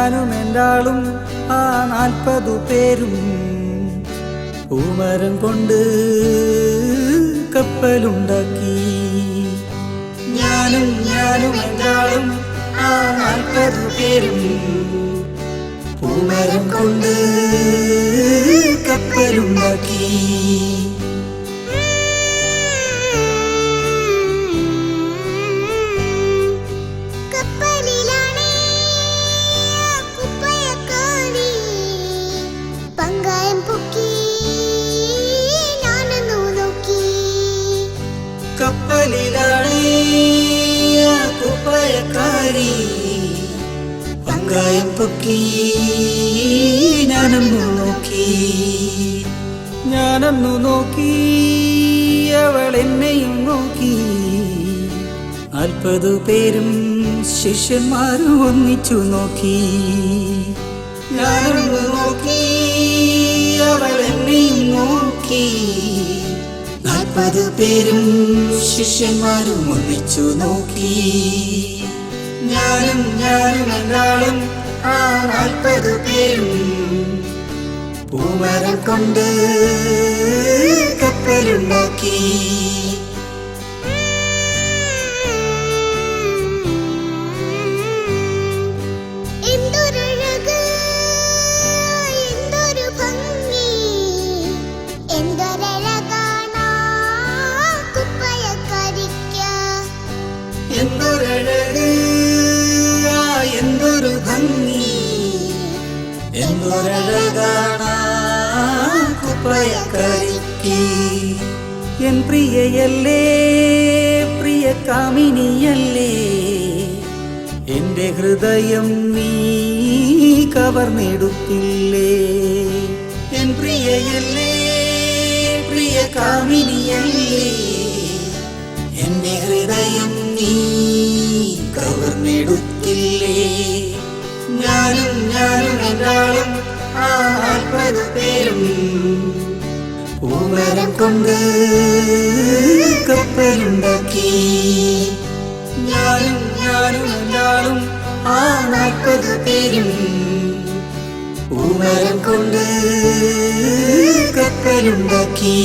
ഞാനും എൻ്റാളും ആ 40 പേരും പൂമരം കൊണ്ട് കപ്പലുണ്ടാക്കി. ഞാനും എൻ്റാളും ആ 40 പേരും പൂമരം കൊണ്ട് കപ്പലുണ്ടാക്കി. കപ്പലിലാണ് കുപ്പയക്കാരി പങ്കായം പൊക്കി ഞാനൊന്നു നോക്കി അവൾ എന്നെയും നോക്കി. 40 പേരും ശിഷ്യന്മാരും ഒന്നിച്ചു നോക്കി. ഞാനൊന്നു നോക്കി അവൾ എന്നെയും നോക്കി. 40 പേരും ശിഷ്യന്മാരും ഒന്നിച്ചു നോക്കി. ഞാനും എൻ്റാളും ആ 40 പേരും പൂമരം കൊണ്ട് കപ്പലുണ്ടാക്കി. എന്തൊരു ഭംഗി എന്തൊരഴകാണ് കുപ്പയക്കാരിക്ക്. എൻ പ്രിയയല്ലേ പ്രിയ കാമിനിയല്ലേ എൻ്റെ ഹൃദയം നീ കവർന്നെടുത്തില്ലേ. എൻ പ്രിയയല്ലേ പ്രിയ കാമിനിയല്ലേ എൻ്റെ ഹൃദയം നീ കവർന്നെടുത്തില്ലേ. ഞാനും എൻ്റാളും ആ 40 പേരും പൂമരം കൊണ്ട് കപ്പലുണ്ടാക്കി. ഞാനും എൻ്റാളും ആ 40 പേരും പൂമരം കൊണ്ട് കപ്പലുണ്ടാക്കി.